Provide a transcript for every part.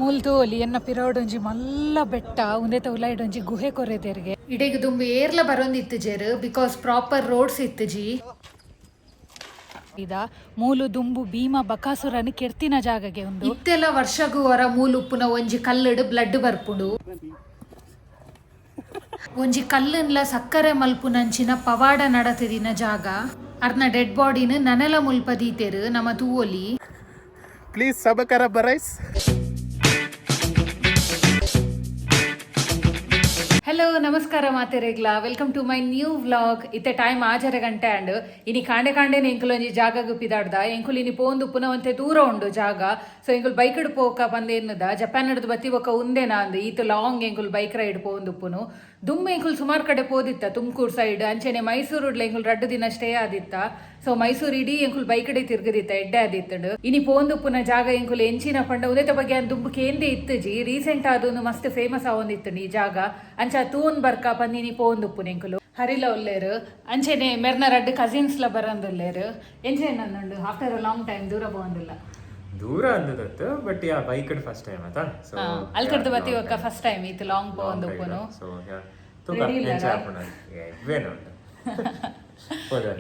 ಮೂಲ್ದು ಒಲಿ ಎನ್ನ ಪಿರೋಡೊಂಜಿ ಮಲ್ಲ ಬೆಟ್ಟ ಉಂದೆತ ಉಲಾಯಿಡೊಂಜಿ ಗುಹೆ ಕೊರೆದೆರ್ಗೆ ಇಡೆಗ್ ದುಂಬು ಏರ್ಲ ಬರೊಂದಿತ್ತು ಜೇರು ಬಿಕಾಸ್ ಪ್ರಾಪರ್ ರೋಡ್ಸ್ ಇತ್ತು ಜಿ ಇದ ಮೂಲು ದುಂಬು ಭೀಮ ಬಕಾಸುರನ್ ಕೆರ್ತಿನ ಜಾಗಗೆ ಉಂಡು ಇತ್ತೆಲ್ಲ ವರ್ಷಗೂ ಹೊರ ಮೂಲು ಉಪ್ಪುನ ಒಂಜಿ ಕಲ್ಲುಡು ಬ್ಲಡ್ ಬರ್ಪುಂಡು ಒಂಜಿ ಕಲ್ಲನ್ಲ ಸಕ್ಕರೆ ಮಲ್ಪುನಂಚಿನ ಪವಾಡ ನಡತದಿನ ಜಾಗ ಅರ್ನ ಡೆಡ್ ಬಾಡಿನ ನನಲ ಮುಲ್ಪದೀತೆರು ನಮ್ಮ ತೂವೊಲಿ ಪ್ಲೀಸ್ ಸಬಕರ ಬರೈಸ್. ಹಲೋ ನಮಸ್ಕಾರ ಮಾತೆರೆಗ್ಲ welcome to my new vlog. ಇತ್ತೆ ಟೈಮ್ 6 ಗಂಟೆ ಅಂಡ್ ಇನಿ ಕಾಂಡೆ ಎಂಕುಲೊಂಜಿ ಜಾಗಗ್ ಪಿದಾಡ್ದ ಎಂಕುಲು ಇನಿ ಪೋಂದು ಪುನವಂತೆ ದೂರ ಉಂಡು ಜಾಗ. ಸೊ ಎಂಕುಲು ಬೈಕ್ ಡ್ ಪೋಕ ಬಂದೇನದ ಜಪಾನ್ ಹಿಡ್ದು ಬತ್ತಿ ಒಕ್ಕ ಉಂದೆನ ಅಂದ್ ಈತು ಲಾಂಗ್ ಎಂಕುಲು ಬೈಕ್ ರೈಡ್ ಪೋಂದು ಪುನು ದುಮ್ಮೆ ಎಂಕುಲು ಸುಮಾರು ಕಡೆ ಪೋದಿತ್ತ ತುಮಕೂರು ಸೈಡ್ ಅಂಚೆನೆ ಮೈಸೂರು ಎಂಕುಲು 2 ದಿನ ಸ್ಟೇ ಆದಿತ್ತ. ಸೊ ಮೈಸೂರು ಇಡೀ ಎಂಕುಲು ಬೈಕ್ ಡೆ ತಿರ್ಗದಿತ್ತ ಎಡ್ಡೆ ಆದಿತ್ತಡು ಇನಿ ಪೋಂದು ಪುನ ಜಾಗ ಎಂಕುಲು ಎಂಚಿನ ಪಂಡ ಉದೇತ ಬಗ್ಗೆ ಅನ್ ದುಂಬು ಕೇಂದೆ ಇತ್ತು ಜಿ ರೀಸೆಂಟ್ ಆದೊಂದು ಮಸ್ತ್ ಫೇಮಸ್ ಆವೊಂದಿತ್ತು ಈ ಜಾಗ ಅಂಚ ತೂನ್ ಬರ್ಕ ಪಂದಿನಿ ಪೋಂದು ಪುನ ಎಂಕುಲು ಹರಿಲ ಒಲ್ಲೇರು ಅಂಚೆನೆ ಮೆರ್ನ 2 ಕಸಿನ್ಸ್ ಲ ಬರಂದೊಲ್ಲೇರು ಎಂಚೇನ್ ಅನ್ನಂಡು ಆಫ್ಟರ್ ಅ ಲಾಂಗ್ ಟೈಮ್ ದೂರ ಪೋಂದಿಲ್ಲ ದೂರ ಅಂದದತ್ತು ಬಟ್ ಯಾ ಬೈಕ್ ಫಸ್ಟ್ ಟೈಮ್ ಆತಾ ಸೊ ಅಲ್ಕಡ್ದು ಬತ್ತಿ ಒಕ್ಕ ಫಸ್ಟ್ ಟೈಮ್ ಇತ್ತು ಲಾಂಗ್ ಪೋಂದು ಪುನು ಸೊ ಯಾ ತುಕ ಎಂಜಾಯ್ ಆಪುನ ವೇನು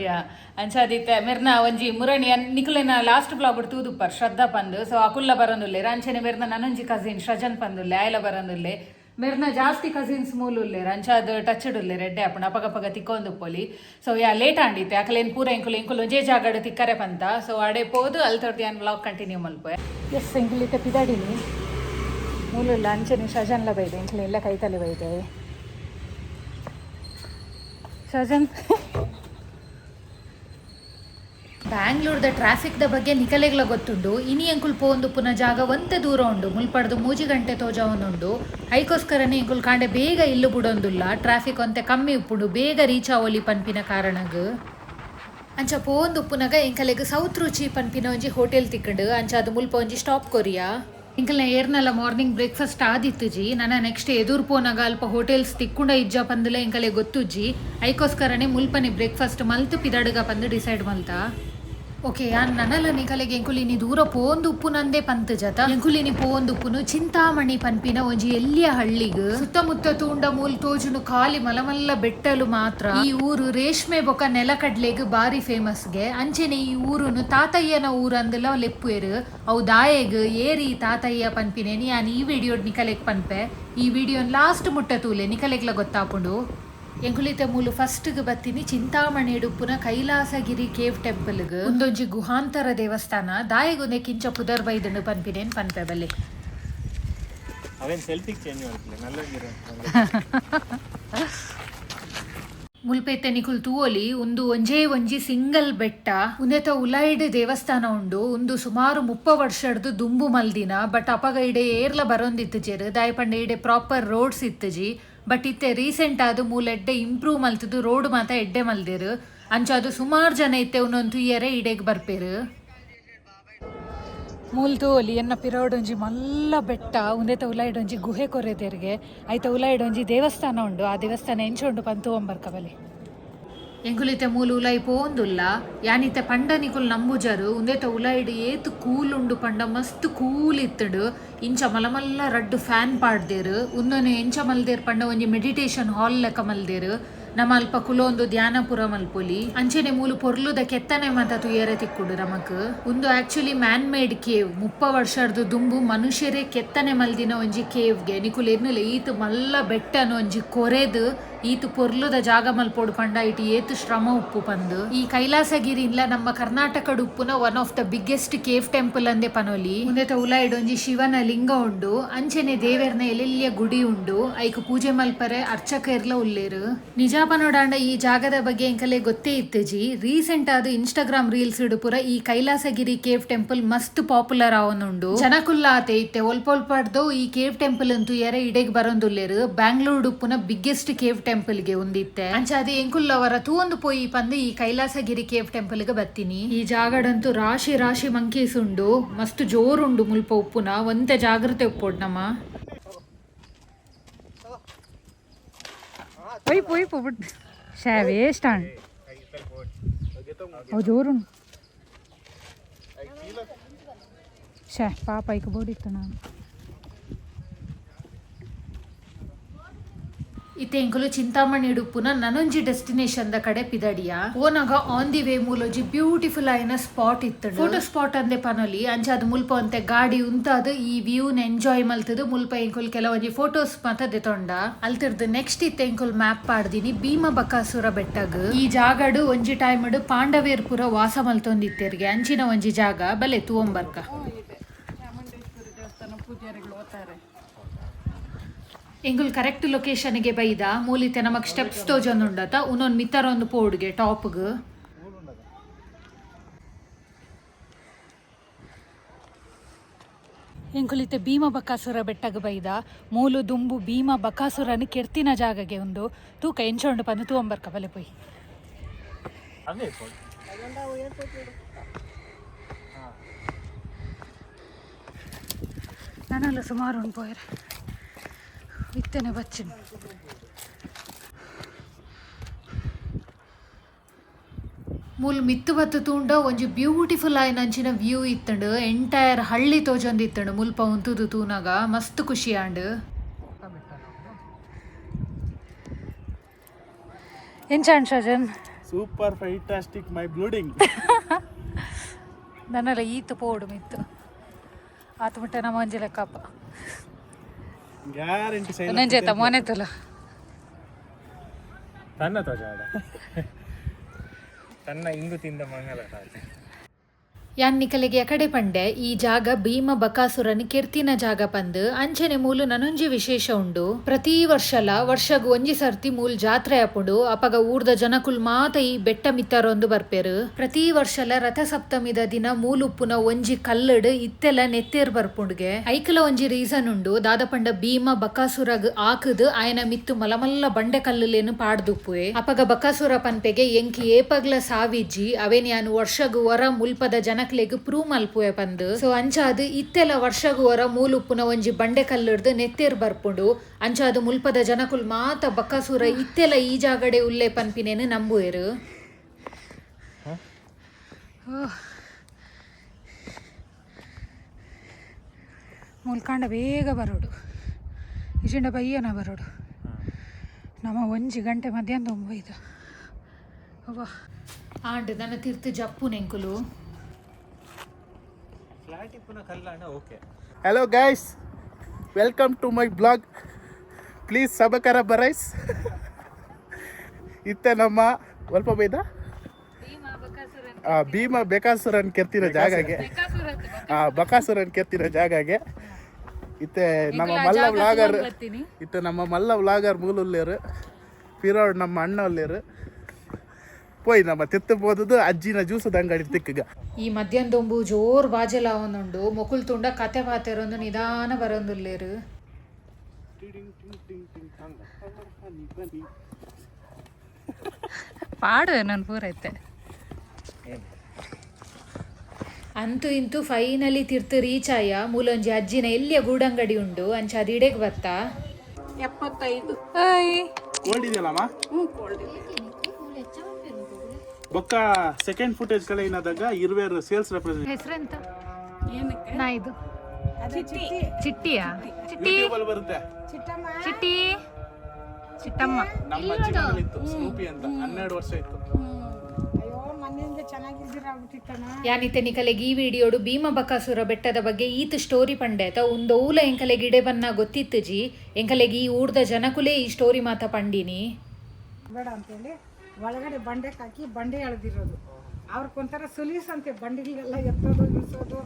ಯಾ ಅಂಚಾದಿತ್ತೆ ಮೆರ್ನ ಒಂಜಿ ಮುರಣಿ ನಿಕುಲೆನ ಲಾಸ್ಟ್ ಬ್ಲಾಗ್ ತೂದುಪ್ಪರ್ ಶ್ರದ್ಧಾ ಪಂದು ಸೊ ಅಕುಲ್ಲ ಬರಂದುಲ್ಲೆ ಅಂಚೆನೆ ಮೆರ್ನ ನನೊಂಜಿ ಕಸಿನ್ ಸೃಜನ್ ಪಂದುಲ್ಲೆ ಆಯ್ಲ ಬರಂದುಲ್ಲೆ ಮೆರ್ನ ಜಾಸ್ತಿ ಕಸಿನ್ಸ್ ಮೂಲುಲ್ಲೇರು ಅಂಚಾದ್ ಟಚ್ಡುಲ್ಲೆ ರೆಡ್ಡೆ ಆಪುಂಡು ಅಪಗ ತಿಕ್ಕೊಂದು ಪೊಲಿ. ಸೊ ಯಾ ಲೇಟ್ ಆಂಡಿತ್ತೆ ಅಕಲೇನು ಪೂರ ಎಂಕುಲು ಒಂಜೇ ಜಾಗಡ್ ತಿಕ್ಕರೆ ಪಂತ. ಸೊ ಅಡೆ ಪೋದು ಅಲ್ತೊಡ್ದು ಯಾನ್ ವ್ಲಾಗ್ ಕಂಟಿನ್ಯೂ ಮಲ್ಪೆ ಎಸ್ ಎಂಕುಲಿತ್ತೆ ಪಿದಾಡಿನಿ ಮೂಲುಲ್ಲ ಅಂಚೆನೆ ಸೃಜನ್ಲ ಬೈದೆ ಎಂಕುಲು ಎಲ್ಲ ಕೈತಲೆ ಬೈದೆ ಸೃಜನ್. ಬ್ಯಾಂಗ್ಳೂರ್ದ ಟ್ರಾಫಿಕ್ದ ಬಗ್ಗೆ ನಿಕಲೆಗ್ಲ ಗೊತ್ತುಂಡು ಇನಿ ಎಂಕುಲ್ ಪೋಂದು ಪುನಃ ಜಾಗ ಒಂತೆ ದೂರ ಉಂಡು ಮುಲ್ಪಡ್ದು 3 ಗಂಟೆ ತೋಜಾವೊಂದುಂಡು ಐಕೋಸ್ಕರನೇ ಎಂಕುಲ್ ಕಾಂಡೆ ಬೇಗ ಇಲ್ಲು ಬಿಡೊಂದುಲ್ಲ ಟ್ರಾಫಿಕ್ ಒಂತೆ ಕಮ್ಮಿ ಉಪ್ಪುಂಡು ಬೇಗ ರೀಚ್ ಆವೊಲಿ ಪನ್ಪಿನ ಕಾರಣಗ್ ಅಂಚ ಪೋಂದು ಉಪ್ಪುನಗ ಎಂಕಲೆಗ್ ಸೌತ್ ರುಚಿ ಪನ್ಪಿನ ಒಂಜಿ ಹೋಟೆಲ್ ತಿಕ್ಕಂಡು ಅಂಚ ಅದು ಮುಲ್ಪ ಒಂಜಿ ಸ್ಟಾಪ್ ಕೊರಿಯಾ ಎಂಕಲ್ನ ಏರ್ನಲ್ಲ ಮಾರ್ನಿಂಗ್ ಬ್ರೇಕ್ಫಾಸ್ಟ್ ಆದಿತ್ತು ಜಿ ನನ್ನ ನೆಕ್ಸ್ಟ್ ಎದುರು ಪೋನಾಗ ಅಲ್ಪ ಹೋಟೆಲ್ಸ್ ತಿಕ್ಕುಂಡ ಇಜ್ಜ ಪಂದಲ ಎಂಕಲೆ ಗೊತ್ತು ಜಿ ಐಕೋಸ್ಕರನೇ ಮುಲ್ಪನೆ ಬ್ರೇಕ್ಫಾಸ್ಟ್ ಮಲ್ತು ಪಿದಾಡುಗ ಪಂದು ಡಿಸೈಡ್ ಮಲ್ತ. ಓಕೆ ಯಾನ್ ನನಲ ನಿಕಲೆಗೆ ಎಂಕುಲಿನಿ ದೂರ ಪೋಂದು ಉಪ್ಪು ನಂದೇ ಪಂತ್ ಜತ ಎಂಕುಲಿನಿ ಪೋಂದು ಉಪ್ಪುನು ಚಿಂತಾಮಣಿ ಪನ್ಪಿನ ಒಂಜಿ ಎಲ್ಲಿಯ ಹಳ್ಳಿಗ್ ಸುತ್ತಮುತ್ತ ತೂಂಡ ಮೂಲ್ ತೋಜುನು ಖಾಲಿ ಮಲಮಲ್ಲ ಬೆಟ್ಟಲು ಮಾತ್ರ. ಈ ಊರು ರೇಷ್ಮೆ ಬೊಕ ನೆಲಕಡ್ಲೆಗ್ ಬಾರಿ ಫೇಮಸ್ಗೆ ಅಂಚೆನೆ ಈ ಊರುನು ತಾತಯ್ಯನ ಊರು ಅಂದಲ ಲೆಪ್ಪುವೆರು ಅವು ದಾಯೆಗ್ ಏರಿ ತಾತಯ್ಯ ಪನ್ಪಿನೇನಿ ಯಾನ್ ಈ ವಿಡಿಯೋಡ್ ನಿಕಲೆಗ್ ಪನ್ಪೆ. ಈ ವಿಡಿಯೋನ್ ಲಾಸ್ಟ್ ಮುಟ್ಟ ತೂಲೆ ನಿಕಲೆಗ್ಲ ಗೊತ್ತಾಪುಂಡು. ಎಂಕುಲಿತೆ ಮೂಲು ಫಸ್ಟ್ ಬತ್ತಿನಿ ಚಿಂತಾಮಣಿ ಉಪ್ಪುನ ಕೈಲಾಸಗಿರಿ ಕೇವ್ ಟೆಂಪಲ್ಗ್ ಒಂದೊಂಜಿ ಗುಹಾಂತರ ದೇವಸ್ಥಾನ ದಾಯಿಗುಂದೆ ಕಿಂಚ ಪುದರ್ ಬೈದನು ಪನ್ಪಿನೇನ್ ಪನ್ಪೆ ಬಲ್ಲೆ ಅವೇನ್ ಸೆಲ್ಫಿ ಚೇಂಜ್ ಮಾಡ್ತಿಲ್ಲ ನಲ್ಲಗಿರೋ ಮುಲ್ಪೆತ್ತೆ ನಿಕುಲ್ ತೂವೊಲಿ ಒಂದು ಒಂಜಿ ಸಿಂಗಲ್ ಬೆಟ್ಟ ಉಂದೆತ ಉಲಾಯಿಡ್ ದೇವಸ್ಥಾನ ಉಂಡು ಒಂದು ಸುಮಾರು 30 ವರ್ಷಡ್ದು ದುಂಬು ಮಲ್ದಿನ ಬಟ್ ಅಪಗ ಇಡೆ ಏರ್ಲ ಬರೊಂದಿತ್ತು ಜೇರು ದಾಯಪಂಡ ಇಡೆ ಪ್ರಾಪರ್ ರೋಡ್ಸ್ ಇತ್ತು ಜಿ ಬಟ್ ಇತ್ತೆ ರೀಸೆಂಟ್ ಆದು ಮೂಲ ಎಡ್ಡೆ ಇಂಪ್ರೂವ್ ಮಲ್ತದು ರೋಡ್ ಮಾತ ಎಡ್ಡೆ ಮಲ್ದೇರು ಅಂಚ ಅದು ಸುಮಾರು ಜನ ಇತ್ತೆ ಒಂದೊಂದು ಇಯರೇ ಇಡೆಗ್ ಬರ್ಪೇರು. ಮೂಲ್ದು ಒಲಿ ಎನ್ನ ಪಿರೋಡೊಂಜಿ ಮಲ್ಲ ಬೆಟ್ಟ ಉಂದೆತ ಉಲಾಯಿಡೊಂಜಿ ಗುಹೆ ಕೊರೆದೆರ್ಗೆ ಐತ ಉಲಾಯಿಡೊಂಜಿ ದೇವಸ್ಥಾನ ಉಂಡು ಆ ದೇವಸ್ಥಾನ ಎಂಚುಂಡು ಪಂತು ಒಂಬರ್ಕಬಲೆ ಎಂಕುಲಿತೆ ಮೂಲು ಉಲಾಯಿ ಪೋಂದುಲ್ಲ ಯಾನಿತ್ತೆ ಪಂಡ ನಿಕುಲ್ ನಂಬುಜರು ಉಂದೆತ ಉಲಾಯಿಡ್ ಏತು ಕೂಲ್ ಉಂಡು ಪಂಡ ಮಸ್ತ್ ಕೂಲ್ ಇತ್ತಡು ಇಂಚ ಮಲಮಲ್ಲ ರಡ್ಡು ಫ್ಯಾನ್ ಪಾಡ್ದೇರು ಉಂದೊನೆ ಎಂಚ ಮಲ್ದೇರ್ ಪಂಡ ಒಂಜಿ ಮೆಡಿಟೇಷನ್ ಹಾಲ್ ಲೆಕ್ಕ ಮಲ್ದೇರು ನಮ್ಮ ಅಲ್ಪ ಕುಲೊಂದು ಧ್ಯಾನಪುರ ಮಲ್ಪೊಲಿ ಅಂಚೆನೆ ಮೂಲು ಪೊರ್ಲುದ ಕೆತ್ತನೆ ಮಾತ ತುಯರೆ ತಿಕ್ಕುಡು ನಮಕ್ ಒಂದು ಆಕ್ಚುಲಿ ಮ್ಯಾನ್ ಮೇಡ್ ಕೇವ್ 30 ವರ್ಷದ್ದು ದುಂಬು ಮನುಷ್ಯರೇ ಕೆತ್ತನೆ ಮಲ್ದಿನ ಒಂಜಿ ಕೇವ್ಗೆ ನಿಕುಲ್ ಎನ್ನುಲೆ ಈತು ಮಲ್ಲ ಬೆಟ್ಟನ ಒಂಜಿ ಕೊರೆದು ಈತು ಪೊರ್ಲುದ ಜಾಗ ಮಲ್ಪೋಡು ಪಂಡ ಇಟ್ಟು ಏತು ಶ್ರಮ ಉಪ್ಪು ಪಂದು ಈ ಕೈಲಾಸಗಿರಿನ್ಲ ನಮ್ಮ ಕರ್ನಾಟಕದ ಉಪ್ಪುನ one of the biggest cave temple ಅಂದೆ ಪನೊಲಿ ಉಂದೆತ ಉಲಾಯಿಡ್ ಒಂಜಿ ಶಿವನ ಲಿಂಗ ಉಂಡು ಅಂಚೆನೆ ದೇವೆರ್ನ ಎಲ್ಲೆಲ್ಲಿಯ ಗುಡಿ ಉಂಡು ಐಕ್ ಪೂಜೆ ಮಲ್ಪರೆ ಅರ್ಚಕರ್ಲ ಉಲ್ಲೇರು ನಿಜಾಪನೋಡಾಂಡ ಈ ಜಾಗದ ಬಗ್ಗೆ ಎಂಕಲೆ ಗೊತ್ತೇ ಇತ್ತು ಜಿ ರೀಸೆಂಟ್ ಆದ ಇನ್ಸ್ಟಾಗ್ರಾಮ್ ರೀಲ್ಸ್ ಇಡು ಪುರ ಈ ಕೈಲಾಸಗಿರಿ ಕೇವ್ ಟೆಂಪಲ್ ಮಸ್ತ್ ಪಾಪ್ಯುಲರ್ ಆವೊಂದುಂಡು ಜನಕುಲ್ಲ ಆತೆ ಇತ್ತೆ ಒಲ್ಪೊಲ್ಪಡ್ದು ಈ ಕೇವ್ ಟೆಂಪಲ್ ಅಂತೂ ಎರೆ ಇಡೆಗ್ ಬರೊಂದುಲ್ಲೇರು ಬ್ಯಾಂಗ್ಳೂರ್ ಉಪ್ಪುನ ಬಿಗ್ಗೆಸ್ಟ್ ಕೇವ್ ಟೆಂಪಲ್ಗೆ ಒಂದಿತ್ತೆ ಅಂಚ ಅದು ಎಂಕುಲ್ಲವರ ತೂಂದು ಪೋಯಿ ಪಂದು ಈ ಕೈಲಾಸಗಿರಿ ಕೇವ್ ಟೆಂಪಲ್ಗೆ ಬತ್ತೀನಿ. ಈ ಜಾಗಡಂತೂ ರಾಶಿ ಮಂಕೀಸ್ ಉಂಡು ಮಸ್ತ್ ಜೋರುಂಡು ಮುಲ್ಪ ಉಪ್ಪುನ ಒಂತೆ ಜಾಗ್ರತೆ ಉಪ್ಪೋಡ್ ನಮ್ಮ ವೇಸ್ಟ್ ಅವು ಜೋರುಂಡು ಪಾಪ ಐಕ ಬೋಡಿತ್ತು ನಾನು ಇತ್ತೆ ಎಂಕುಲು ಚಿಂತಾಮಣಿ ಉಡುಪುನ ನನೊಂಜಿ ಡೆಸ್ಟಿನೇಷನ್ ದ ಕಡೆ ಪಿದಡಿಯ ಓನಾಗ ಆನ್ ದಿ ವೇ ಮೂಲೊಂಜಿ ಬ್ಯೂಟಿಫುಲ್ ಆಯಿನ ಸ್ಪಾಟ್ ಇತ್ತು ಫೋಟೋ ಸ್ಪಾಟ್ ಅಂದೆ ಪನೊಲಿ ಅಂಚ ಅದು ಮುಲ್ಪ ಅಂತೆ ಗಾಡಿ ಉಂತಾದು ಈ ವ್ಯೂನ ಎಂಜಾಯ್ ಮಲ್ತದು ಮುಲ್ಪ ಎಂಕುಲ್ ಕೆಲವೊಂಜಿ ಫೋಟೋಸ್ ಮಾತ ದೆತೊಂಡ ಅಲ್ತಿರ್ದು ನೆಕ್ಸ್ಟ್ ಇತ್ತೆ ಎಂಕುಲ್ ಮ್ಯಾಪ್ ಪಾಡ್ದಿನಿ ಭೀಮ ಬಕಾಸುರ ಬೆಟ್ಟಗ್ ಈ ಜಾಗಡು ಒಂಜಿ ಟೈಮ್ ಪಾಂಡವೇರ್ ಪುರ ವಾಸ ಮಲ್ತೊಂದಿತ್ತೆರ್ಗೆ ಅಂಚಿನ ಒಂಜಿ ಜಾಗ ಬಲೆ ತೂವಂಬರ್ಕ ಎಂಗುಲ್ ಕರೆಕ್ಟ್ ಲೊಕೇಶನ್ಗೆ ಬೈದ ಮೂಲಿತೆ ನಮಕ್ ಸ್ಟೆಪ್ಸ್ ತೋಜೊಂದುಂಡತ ಉನ್ನೊಂದು ಮಿತ್ತರೊಂದು ಪೋಡ್ಗೆ ಟಾಪ್ಗ್ ಎಂಕುಲಿತೆ ಭೀಮ ಬಕಾಸುರ ಬೆಟ್ಟಗ ಬೈದ ಮೂಲು ದುಂಬು ಭೀಮ ಬಕಾಸುರನ ಕೆರ್ತಿನ ಜಾಗಗೆ ಒಂದು ತೂಕ ಎಂಚೊಂಡು ಪಂದು ತೂವಂಬರ್ಕ ಬಲೆ ಪೋಯಿ ನಾನೆಲ್ಲ ಸುಮಾರು ಉಂಟು ಪೋಯರೆ ಇತ್ತೇನೆ ಬಚ್ಚಿನ ಮೂಲ್ ಮಿತ್ತು ಬತ್ತು ತೂಂಡ ಒಂಜಿ ಬ್ಯೂಟಿಫುಲ್ ಆಯ್ನ ಅಂಚಿನ ವ್ಯೂ ಇತ್ತಂಡು ಎಂಟೈರ್ ಹಳ್ಳಿ ತೋಜೊಂದಿತ್ತಂಡು ಮುಲ್ಪ ಉಂತುದು ತೂನಾಗ ಮಸ್ತ್ ಖುಷಿ ಆಂಡ್ ಎಂಚಾಂಡ್ ಶಜನ್ ಸೂಪರ್ ಫೈಟಾಸ್ಟಿಕ್ ಮೈ ಬ್ಲೂಡಿಂಗ್ ನನ್ನೆಲ್ಲ ಈತು ಪೋಡು ಮಿತ್ತು ಆತ ಮುಟ್ಟ ನಮ್ಮ ಅಂಜಿ ಲೆಕ್ಕಪ್ಪ ಗ್ಯಾರಂಟಿ ನಂಜೇತ ಮೊನೆ ತುಲ ತನ್ನ ತೋಜಾಡ ತನ್ನ ಇಂಗು ತಿಂದ ಮಂಗಲ ಯಾನ್ನಿಕಲೆಗೆ ಎಕಡೆ ಪಂಡೆ ಈ ಜಾಗ ಭೀಮ ಬಕಾಸುರನ ಕೆರ್ತಿನ ಜಾಗ ಪಂದ್ ಅಂಚನೆ ಮೂಲು ನನೊಂಜಿ ವಿಶೇಷ ಉಂಡು ಪ್ರತಿ ವರ್ಷಗ್ ಒಂಜಿ ಸರ್ತಿ ಮೂಲ್ ಜಾತ್ರೆ ಆಪುಂಡು ಅಪಗ ಊರ್ದ ಜನಕುಲ್ ಮಾತ ಈ ಬೆಟ್ಟ ಮಿತ್ತರೊಂದು ಬರ್ಪೇರು ಪ್ರತಿ ವರ್ಷಲ ರಥ ಸಪ್ತಮಿದ ದಿನ ಮೂಲ್ ಉಪ್ಪುನ ಒಂಜಿ ಕಲ್ಲಡ್ ಇತ್ತೆಲ್ಲ ನೆತ್ತೇರ್ ಬರ್ಪುಂಡ್ಗೆ ಐಕಲ ಒಂಜಿ ರೀಸನ್ ಉಂಡು ದಾದಪಂಡ ಭೀಮ ಬಕಾಸುರಗ್ ಆಕದ್ ಆಯನ ಮಿತ್ತು ಮಲಮಲ್ಲ ಬಂಡೆ ಕಲ್ಲುಲೇನು ಪಾಡ್ದುಪ್ಪುವೆ ಅಪಗ ಬಕಾಸುರ ಪನ್ಪೆಗೆ ಎಂಕಿ ಏಪಗ್ಲ ಸಾವಿಜ್ಜಿ ಅವೇನ್ ಯಾನು ವರ್ಷಗ್ ವರ ಮುಲ್ಪದ ಜನ ಪ್ರೂವ್ ಮಲ್ಪುವೆ ಪಂದ್ ಸೊ ಅಂಚಾದು ಇತ್ತೆಲ್ಲ ವರ್ಷಗು ವರ ಮೂಲುಪ್ಪುನ ಒಂಜಿ ಬಂಡೆ ಕಲ್ಲುಡ್ದು ನೆತ್ತೇರ್ ಬರ್ಪುಂಡು ಅಂಚಾದು ಮುಲ್ಪದ ಜನಕುಲ್ ಮಾತ ಬಕಾಸುರ ಇತ್ತೆಲ್ಲ ಈ ಜಾಗಡೆ ಉಲ್ಲೆ ಪನ್ಪಿನೇನು ನಂಬುವೆರು ಮುಲ್ಕಾಂಡ ಬೇಗ ಬರೋಡು ಇಜಿಂಡ ಬಯ್ಯನ ಬರೋಡು ನಮ್ಮ ಒಂಜಿ ಗಂಟೆ ಮಧ್ಯಾಹ್ನ ಒಂಬೈದು ಅವ್ವ ಆಂಡ್ ನನ್ನ ತಿರ್ತು ಜಪ್ಪು ನೆಂಕುಲು Hello guys, welcome to my blog. Please subscribe ಬರೈಸ್ ಇತ್ತೆ ನಮ್ಮ ಸ್ವಲ್ಪ ಬೈದ ಭೀಮ ಬಕಾಸುರನ್ ಕೆತ್ತಿರೋ ಜಾಗಗೆ ಬಕಾಸುರನ್ ಕೆತ್ತಿರೋ ಜಾಗಗೆ ಇತ್ತೆ ನಮ್ಮ ಮಲ್ಲ ವ್ಲಾಗರ್ ಮೂಲುಲ್ಲೇರು ಪಿರೋಡ್ ನಮ್ಮ ಅಣ್ಣ ಉಲ್ಲೇರು ಪೋಯ್ ನಮ್ಮ ತಿತ್ತಬೋದದು ಅಜ್ಜಿನ ಜ್ಯೂಸದ ಅಂಗಡಿ ತಿಕ್ಕಗ ಈ ಮಧ್ಯಾಹ್ನದೊಂಬು ಜೋರ್ ಬಾಜಲ ಅವನುಂಡು ಮೊಕುಲ್ ತುಂಡ ಕತೆ ಪಾತೆರೊಂದು ನಿಧಾನ ಬರೋಂದುಲ್ಲೇರು ಪಾಡು ನಾನು ಪೂರೈತೆ ಅಂತೂ ಇಂತೂ ಫೈನಲಿ ತಿರ್ತು ರೀಚ್ ಆಯ ಮೂಲೊಂಜಿ ಅಜ್ಜಿನ ಎಲ್ಲಿಯ ಗೂಡಂಗಡಿ ಉಂಡು ಅಂಚ ಅದಿಡೆಗ್ ಬತ್ತಾ 75 ಕೋಲ್ಡ್ ಇದೆಯಲ್ಲಮ್ಮ ಬೊಕ್ಕ ಸೆಕೆಂಡ್ ಫುಟೇಜ್ ಕಲೆ ಏನಾದಾಗ ಇರುವೇರು ಸೇಲ್ಸ್ ರೆಪ್ರೆಸೆಂಟೇಟಿವ್ ಹೆಸರೆಂತ ನಾ ಇದು ಚಿಟ್ಟಿಯಾ ಚಿಟ್ಟಿ ಬರುತ್ತೆ ಚಿಟ್ಟಿ ಚಿಟ್ಟಮ್ಮ ನಮ್ಮ ಚಿಕ್ಕಲ್ಲಿ ಇತ್ತು ಸ್ನೂಪಿ ಅಂತ 12 ವರ್ಷ ಇತ್ತು ಯಾನಿತೆ ನಿಕಲೆಗೆ ಈ ವಿಡಿಯೋಡು ಭೀಮ ಬಕಾಸುರ ಬೆಟ್ಟದ ಬಗ್ಗೆ ಈತ ಸ್ಟೋರಿ ಪಂಡೇತ ಉಂದೌಲ ಎಂಕಲೆಗೆ ಇಡೆ ಬನ್ನ ಗೊತ್ತಿತ್ತು ಜಿ ಎಂಕಲೆಗೆ ಈ ಊರ್ದ ಜನಕುಲೇ ಈ ಸ್ಟೋರಿ ಮಾತ ಪಂಡಿನಿ ಬೇಡ ಅಂತೇಳಿ ಒಳಗಡೆ ಬಂಡೆ ಹಾಕಿ ಬಂಡೆ ಎಳೆದಿರೋದು ಅವ್ರಿಗೊಂಥರ ಸುಲೀಸ್ ಅಂತೆ ಬಂಡಿಗೆಲ್ಲ ಎತ್ತೋದು ಇಳಿಸೋದು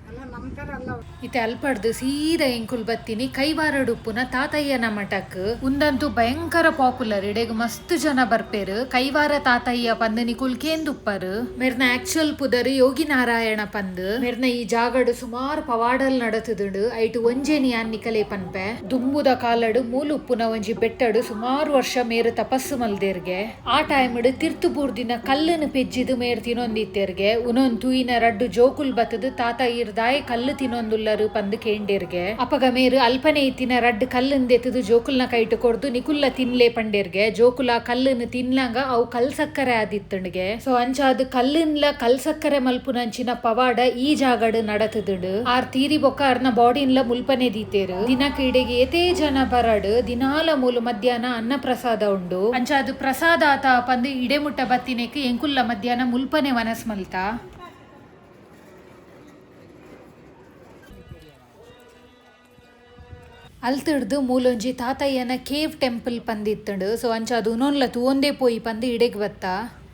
ಎಲ್ಲ ನಮ್ಮ ಥರ ಅಲ್ಲ ಇತ್ತೆ ಅಲ್ಪಡ್ದು ಸೀದಾ ಎಂಕುಲ್ ಬತ್ತೀನಿ ಕೈವಾರಡುಪ್ಪುನ ತಾತಯ್ಯನ ಮಠಕ್ ಉಂದಂತೂ ಭಯಂಕರ ಪಾಪ್ಯುಲರ್ ಇಡೆಗ್ ಮಸ್ತ್ ಜನ ಬರ್ಪೇರು ಕೈವಾರ ತಾತಯ್ಯ ಪಂದನಿ ಕುಲ್ಕೇಂದುಪ್ಪರು ಮೆರ್ನ ಆಕ್ಚುಯಲ್ ಪುದರ್ ಯೋಗಿ ನಾರಾಯಣ ಪಂದ್ ಮೆರ್ನ ಈ ಜಾಗಡು ಸುಮಾರು ಪವಾಡಲ್ ನಡತುದುಂಡು ಐಟು ಒಂಜೇನಿ ಅನ್ನಿಕಲೆ ಪನ್ಪೆ ದುಂಬುದ ಕಾಲಡು ಮೂಲುಪ್ಪುನ ಒಂಜಿ ಬೆಟ್ಟಡು ಸುಮಾರು ವರ್ಷ ಮೇರು ತಪಸ್ಸು ಮಲ್ದೇರ್ಗೆ ಆ ಟೈಮ್ಡ್ ತಿರ್ತುಪೂರ್ದಿನ ಕಲ್ಲನ್ನು ಪೆಜ್ಜಿದು ಮೇರ್ ತಿನೊಂದಿತ್ತೇರ್ಗೆ ಉನೊಂದು ತೂಯಿನ ರಡ್ಡು ಜೋಕುಲ್ ಬತ್ತದು ತಾತ ಇರ್ದ ದಾಯಿ ಕಲ್ಲು ತಿನ್ನೊಂದುಲ್ಲರು ಪಂದು ಕೇಂಡೇರ್ಗೆ ಅಪಗ ಮೇರು ಅಲ್ಪನೆ ಇತ್ತಿನ ರಡ್ಡ್ ಕಲ್ಲುನ್ ದೆತ್ತದು ಜೋಕುಲ್ನ ಕೈಟ್ ಕೊರ್ದು ನಿಕುಲ್ಲ ತಿನ್ಲೆ ಪಂಡೇರ್ಗೆ ಜೋಕುಲ ಕಲ್ಲುನ್ ತಿನ್ನಂಗ ಅವು ಕಲ್ ಸಕ್ಕರೆ ಆದಿತ್ತಂಡ್ಗೆ ಸೊ ಅಂಚಾದ್ ಕಲ್ಲುನ್ಲ ಕಲ್ ಸಕ್ಕರೆ ಮಲ್ಪುನಂಚಿನ ಪವಾಡ ಈ ಜಾಗಡ್ ನಡತದುಂಡು ಆರ್ ತೀರಿ ಬೊಕ್ಕ ಅರ್ನ ಬಾಡಿನ್ಲ ಮುಲ್ಪನೆ ದೀತೇರು ದಿನಕ್ಕೆ ಇಡೆಗೆ ಏತೇ ಜನ ಬರಡ್ ದಿನಾಲ ಮೂಲು ಮಧ್ಯಾಹ್ನ ಅನ್ನ ಪ್ರಸಾದ ಉಂಡು ಅಂಚಾದ್ ಪ್ರಸಾದ ಆತ ಪಂದು ಇಡೆಮುಟ್ಟ ಬತ್ತಿನೆಕ್ ಎಂಕುಲ್ಲ ಮಧ್ಯಾಹ್ನ ಮುಲ್ಪನೆ ವನಸ್ ಮಲ್ತ ಅಲ್ತಿಡ್ದು ಮೂಲೊಂಜಿ ತಾತಯ್ಯನ ಕೇವ್ ಟೆಂಪಲ್ ಪಂದಿತ್ತಂಡು ಸೊ ಅಂಚಾದು ಉನೊನ್ಲ ತೂವೊಂದೇ ಪೋಯಿ ಪಂದು ಇಡೆಗ್ ಬತ್ತ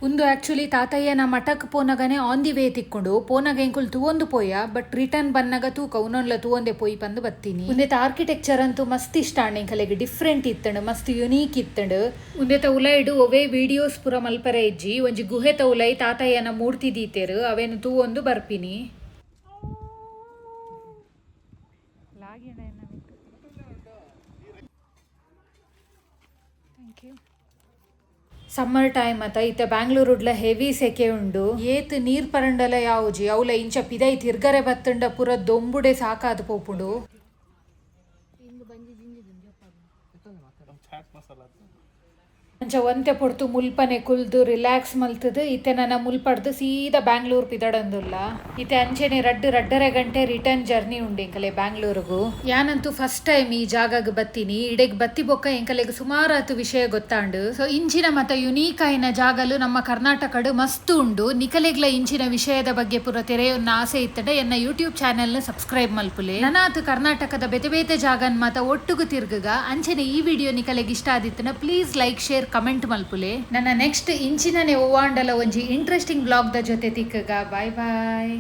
ಉಂದು ಆಕ್ಚುಲಿ ತಾತಯ್ಯನ ಮಠಕ್ ಪೋನಗನೆ ಆನ್ ದಿ ವೇ ತಿಕ್ಕೊಂಡು ಪೋನಗ ಎಂಕುಲ್ ತೂವೊಂದು ಪೋಯ ಬಟ್ ರಿಟರ್ನ್ ಬನ್ನಗ ತೂಕ ಉನೊನ್ಲ ತೂವೊಂದೇ ಪೋಯಿ ಪಂದು ಬತ್ತೀನಿ ಉಂದೆತ ಆರ್ಕಿಟೆಕ್ಚರ್ ಅಂತೂ ಮಸ್ತ್ ಇಷ್ಟ ಎಂಕಲೆಗ್ ಡಿಫ್ರೆಂಟ್ ಇತ್ತಂಡು ಮಸ್ತ್ ಯುನೀಕ್ ಇತ್ತಂಡು ಉಂದೆತ ಉಲೈಡು ಒವೇ ವಿಡಿಯೋಸ್ ಪುರ ಮಲ್ಪರೆ ಇಜ್ಜಿ ಒಂಜಿ ಗುಹೆತ ಉಲೈ ತಾತಯ್ಯನ ಮೂರ್ತಿ ದೀತೆರು ಅವೇನು ತೂವೊಂದು ಬರ್ಪಿನಿ. ಸಮ್ಮರ್ ಟೈಮ್ ಅತ್ತ ಇತ್ತ ಬ್ಯಾಂಗ್ಳೂರುಡ್ಲ ಹೆವಿ ಸೆಕೆ ಉಂಡು ಏತ್ ನೀರ್ ಪರಂಡಲ ಯಾವುಜಿ ಅವಲ ಇಂಚ ಪಿದೈ ತಿರ್ಗರೆ ಬತ್ತಂಡ ಪುರ ದೊಂಬುಡೆ ಸಾಕಾದ ಪೋಪುಂಡು ಅಂಚ ಒಂತೆ ಪೊಡ್ತು ಮುಲ್ಪನೆ ಕುಲ್ದು ರಿಲ್ಯಾಕ್ಸ್ ಮಲ್ತದು ಇತ್ತೆ ನನ್ನ ಮುಲ್ಪಡ್ದು ಸೀದಾ ಬ್ಯಾಂಗ್ಳೂರ್ ಪಿದಡಂದುಲ್ಲ ಇತ್ತೆ ಅಂಚೆನೆ ರಡ್ಡರೆ ಗಂಟೆ ರಿಟರ್ನ್ ಜರ್ನಿ ಉಂಡು ಎಂಕಲೆ ಬ್ಯಾಂಗ್ಳೂರ್ಗು ಯಾನಂತೂ ಫಸ್ಟ್ ಟೈಮ್ ಈ ಜಾಗಗ್ ಬತ್ತೀನಿ ಇಡೆಗ್ ಬತ್ತಿ ಬೊಕ್ಕ ಎಂಕಲೆಗ್ ಸುಮಾರಾತು ವಿಷಯ ಗೊತ್ತಾಂಡು ಸೊ ಇಂಚಿನ ಮತ್ತ ಯುನೀಕ್ ಆಯ್ನ ಜಾಗಲು ನಮ್ಮ ಕರ್ನಾಟಕಡ್ ಮಸ್ತ್ ಉಂಡು ನಿಕಲೆಗ್ಲ ಇಂಚಿನ ವಿಷಯದ ಬಗ್ಗೆ ಪುರ ತೆರೆಯೊನ್ನ ಆಸೆ ಇತ್ತಡ ಎನ್ನ ಯೂಟ್ಯೂಬ್ ಚಾನೆಲ್ನ ಸಬ್ಸ್ಕ್ರೈಬ್ ಮಲ್ಪುಲೆ ನನಾತು ಕರ್ನಾಟಕದ ಬೇತೆ ಬೇತೆ ಜಾಗನ್ ಮಾತ ಒಟ್ಟುಗು ತಿರ್ಗಗ ಅಂಚೆನೆ ಈ ವಿಡಿಯೋ ನಿಕಲೆಗ್ ಇಷ್ಟ ಆದಿತ್ತನ ಪ್ಲೀಸ್ ಲೈಕ್ ಶೇರ್ ಕಮೆಂಟ್ ಮಲ್ಪುಲೆ ನನ್ನ ನೆಕ್ಸ್ಟ್ ಇಂಚಿನನೆ ಓವಾಂಡಲ ಒಂಜಿ ಇಂಟ್ರೆಸ್ಟಿಂಗ್ ಬ್ಲಾಗ್ ದ ಜೊತೆ ತಿಕ್ಕಗ ಬಾಯ್ ಬಾಯ್.